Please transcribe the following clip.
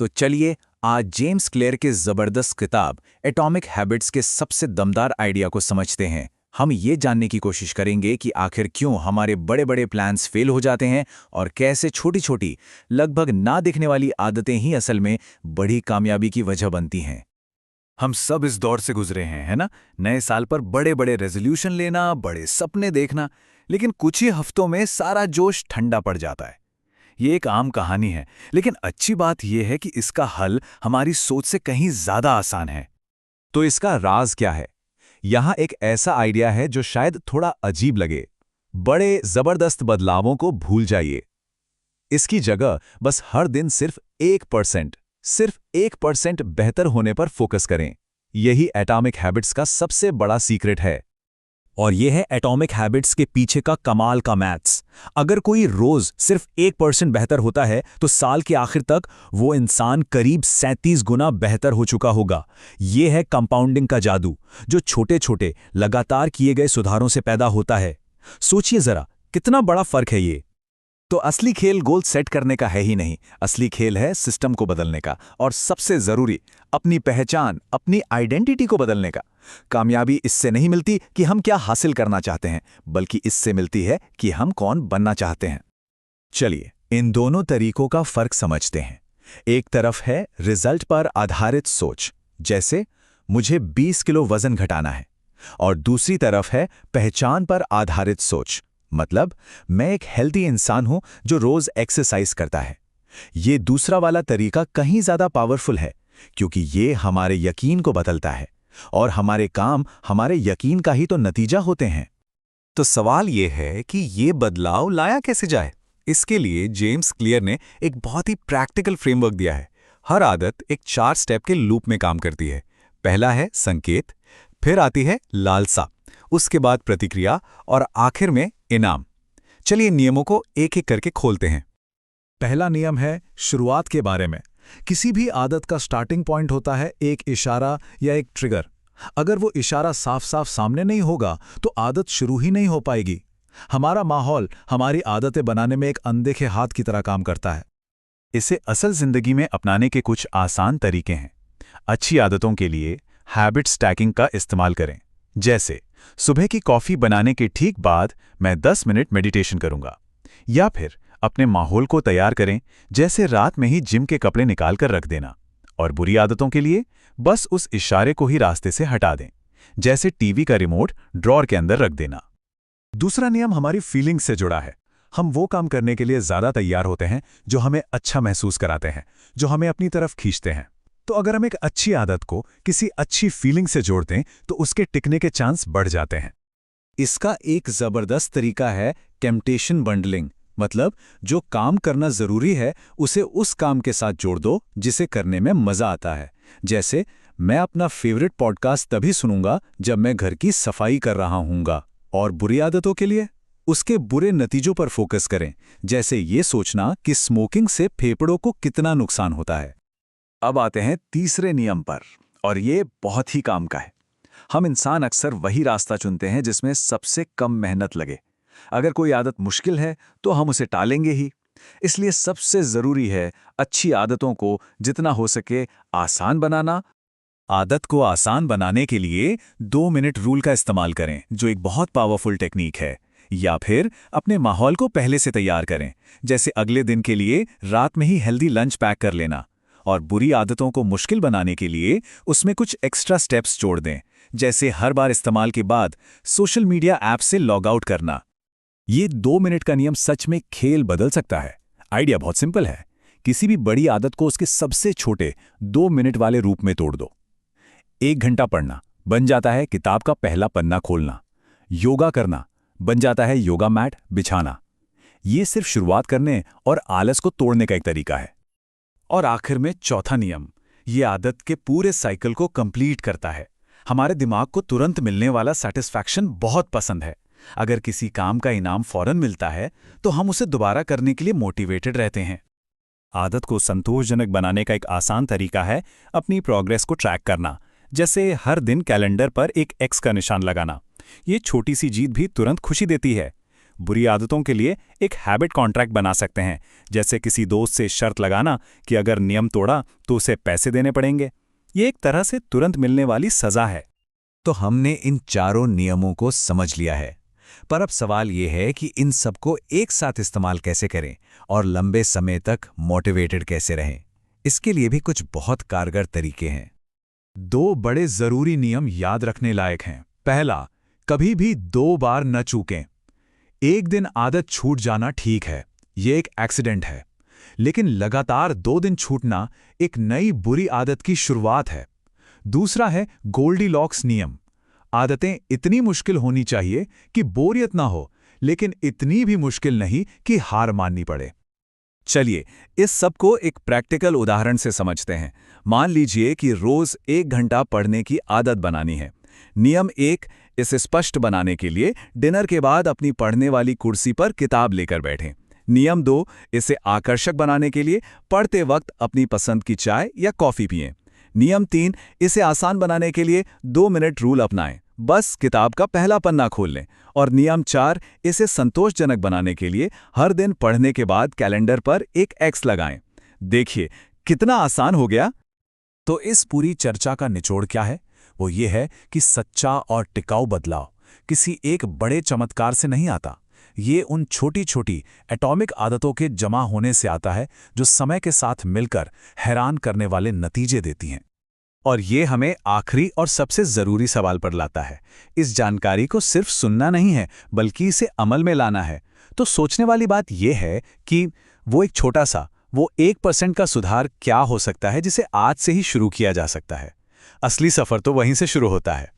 तो चलिए आज जेम्स क्लियर की जबरदस्त किताब एटॉमिक हैबिट्स के सबसे दमदार आइडिया को समझते हैं। हम ये जानने की कोशिश करेंगे कि आखिर क्यों हमारे बड़े बड़े प्लान्स फेल हो जाते हैं और कैसे छोटी छोटी लगभग ना दिखने वाली आदतें ही असल में बड़ी कामयाबी की वजह बनती हैं। हम सब इस दौर से गुजरे हैं, है ना? नए साल पर बड़े बड़े रेजोल्यूशन लेना, बड़े सपने देखना, लेकिन कुछ ही हफ्तों में सारा जोश ठंडा पड़ जाता है। ये एक आम कहानी है, लेकिन अच्छी बात यह है कि इसका हल हमारी सोच से कहीं ज्यादा आसान है। तो इसका राज क्या है? यहाँ एक ऐसा आइडिया है जो शायद थोड़ा अजीब लगे। बड़े जबरदस्त बदलावों को भूल जाइए। इसकी जगह बस हर दिन सिर्फ 1% बेहतर होने पर फोकस करें। यही एटॉमिक हैबिट्स का सबसे बड़ा सीक्रेट है। और यह है एटॉमिक हैबिट्स के पीछे का कमाल का मैथ्स। अगर कोई रोज सिर्फ 1% बेहतर होता है तो साल के आखिर तक वो इंसान करीब 37 गुना बेहतर हो चुका होगा। यह है कंपाउंडिंग का जादू, जो छोटे छोटे लगातार किए गए सुधारों से पैदा होता है। सोचिए जरा, कितना बड़ा फर्क है ये। तो असली खेल गोल सेट करने का है ही नहीं, असली खेल है सिस्टम को बदलने का, और सबसे जरूरी अपनी पहचान, अपनी आइडेंटिटी को बदलने का। कामयाबी इससे नहीं मिलती कि हम क्या हासिल करना चाहते हैं, बल्कि इससे मिलती है कि हम कौन बनना चाहते हैं। चलिए इन दोनों तरीकों का फर्क समझते हैं। एक तरफ है रिजल्ट पर आधारित सोच, जैसे मुझे 20 किलो वजन घटाना है, और दूसरी तरफ है पहचान पर आधारित सोच, मतलब मैं एक हेल्दी इंसान हूं जो रोज एक्सरसाइज करता है। ये दूसरा वाला तरीका कहीं ज्यादा पावरफुल है, क्योंकि ये हमारे यकीन को बदलता है, और हमारे काम हमारे यकीन का ही तो नतीजा होते हैं। तो सवाल ये है कि ये बदलाव लाया कैसे जाए। इसके लिए जेम्स क्लियर ने एक बहुत ही प्रैक्टिकल फ्रेमवर्क दिया है। हर आदत एक 4 स्टेप के लूप में काम करती है। पहला है संकेत, फिर आती है लालसा, उसके बाद प्रतिक्रिया, और आखिर में इनाम। चलिए नियमों को एक एक करके खोलते हैं। पहला नियम है शुरुआत के बारे में। किसी भी आदत का स्टार्टिंग पॉइंट होता है एक इशारा या एक ट्रिगर। अगर वो इशारा साफ साफ सामने नहीं होगा तो आदत शुरू ही नहीं हो पाएगी। हमारा माहौल हमारी आदतें बनाने में एक अनदेखे हाथ की तरह काम करता है। इसे असल जिंदगी में अपनाने के कुछ आसान तरीके हैं। अच्छी आदतों के लिए हैबिट स्टैकिंग का इस्तेमाल करें। जैसे सुबह की कॉफी बनाने के ठीक बाद मैं 10 मिनट मेडिटेशन करूंगा। या फिर अपने माहौल को तैयार करें, जैसे रात में ही जिम के कपड़े निकाल कर रख देना। और बुरी आदतों के लिए बस उस इशारे को ही रास्ते से हटा दें, जैसे टीवी का रिमोट ड्रॉअर के अंदर रख देना। दूसरा नियम हमारी फीलिंग से जुड़ा है। हम वो काम करने के लिए ज्यादा तैयार होते हैं जो हमें अच्छा महसूस कराते हैं, जो हमें अपनी तरफ खींचते हैं। तो अगर हम एक अच्छी आदत को किसी अच्छी फीलिंग से जोड़ दें तो उसके टिकने के चांस बढ़ जाते हैं। इसका एक जबरदस्त तरीका है टेम्पटेशन बंडलिंग, मतलब जो काम करना जरूरी है उसे उस काम के साथ जोड़ दो जिसे करने में मजा आता है। जैसे मैं अपना फेवरेट पॉडकास्ट तभी सुनूंगा जब मैं घर की सफाई कर रहा हूंगा। और बुरी आदतों के लिए उसके बुरे नतीजों पर फोकस करें, जैसे ये सोचना कि स्मोकिंग से फेफड़ों को कितना नुकसान होता है। अब आते हैं तीसरे नियम पर, और ये बहुत ही काम का है। हम इंसान अक्सर वही रास्ता चुनते हैं जिसमें सबसे कम मेहनत लगे। अगर कोई आदत मुश्किल है तो हम उसे टालेंगे ही। इसलिए सबसे जरूरी है अच्छी आदतों को जितना हो सके आसान बनाना। आदत को आसान बनाने के लिए 2 मिनट रूल का इस्तेमाल करें, जो एक बहुत पावरफुल टेक्निक है। या फिर अपने माहौल को पहले से तैयार करें, जैसे अगले दिन के लिए रात में ही हेल्दी लंच पैक कर लेना। और बुरी आदतों को मुश्किल बनाने के लिए उसमें कुछ एक्स्ट्रा स्टेप्स जोड़ दें, जैसे हर बार इस्तेमाल के बाद सोशल मीडिया ऐप से लॉग आउट करना। ये 2 मिनट का नियम सच में खेल बदल सकता है। आइडिया बहुत सिंपल है। किसी भी बड़ी आदत को उसके सबसे छोटे 2 मिनट वाले रूप में तोड़ दो। 1 घंटा पढ़ना बन जाता है किताब का पहला पन्ना खोलना। योगा करना बन जाता है योगा मैट बिछाना। ये सिर्फ शुरुआत करने और आलस को तोड़ने का एक तरीका है। और आखिर में चौथा नियम, ये आदत के पूरे साइकिल को कंप्लीट करता है। हमारे दिमाग को तुरंत मिलने वाला सैटिस्फैक्शन बहुत पसंद है। अगर किसी काम का इनाम फौरन मिलता है तो हम उसे दोबारा करने के लिए मोटिवेटेड रहते हैं। आदत को संतोषजनक बनाने का एक आसान तरीका है अपनी प्रोग्रेस को ट्रैक करना, जैसे हर दिन कैलेंडर पर एक एक्स का निशान लगाना। ये छोटी सी जीत भी तुरंत खुशी देती है। बुरी आदतों के लिए एक हैबिट कॉन्ट्रैक्ट बना सकते हैं, जैसे किसी दोस्त से शर्त लगाना कि अगर नियम तोड़ा तो उसे पैसे देने पड़ेंगे। ये एक तरह से तुरंत मिलने वाली सज़ा है। तो हमने इन चारों नियमों को समझ लिया है, पर अब सवाल ये है कि इन सबको एक साथ इस्तेमाल कैसे करें और लंबे समय तक मोटिवेटेड कैसे रहें। इसके लिए भी कुछ बहुत कारगर तरीके हैं। 2 बड़े जरूरी नियम याद रखने लायक हैं। पहला, कभी भी 2 बार न चूकें। एक दिन आदत छूट जाना ठीक है, ये एक एक्सीडेंट है, लेकिन लगातार 2 दिन छूटना एक नई बुरी आदत की शुरुआत है। दूसरा है गोल्डीलॉक्स नियम। आदतें इतनी मुश्किल होनी चाहिए कि बोरियत ना हो, लेकिन इतनी भी मुश्किल नहीं कि हार माननी पड़े। चलिए इस सब को एक प्रैक्टिकल उदाहरण से समझते हैं। मान लीजिए कि रोज 1 घंटा पढ़ने की आदत बनानी है। नियम 1, इसे स्पष्ट बनाने के लिए डिनर के बाद अपनी पढ़ने वाली कुर्सी पर किताब लेकर बैठें। नियम 2, इसे आकर्षक बनाने के लिए पढ़ते वक्त अपनी पसंद की चाय या कॉफ़ी पिएं। नियम 3, इसे आसान बनाने के लिए 2 मिनट रूल अपनाएं, बस किताब का पहला पन्ना खोल लें। और नियम 4, इसे संतोषजनक बनाने के लिए हर दिन पढ़ने के बाद कैलेंडर पर एक एक्स लगाएं। देखिए कितना आसान हो गया। तो इस पूरी चर्चा का निचोड़ क्या है? वो ये है कि सच्चा और टिकाऊ बदलाव किसी एक बड़े चमत्कार से नहीं आता। ये उन छोटी छोटी एटॉमिक आदतों के जमा होने से आता है जो समय के साथ मिलकर हैरान करने वाले नतीजे देती हैं। और ये हमें आखिरी और सबसे ज़रूरी सवाल पर लाता है। इस जानकारी को सिर्फ सुनना नहीं है, बल्कि इसे अमल में लाना है। तो सोचने वाली बात यह है कि वो एक छोटा सा, वो 1% का सुधार क्या हो सकता है जिसे आज से ही शुरू किया जा सकता है। असली सफ़र तो वहीं से शुरू होता है।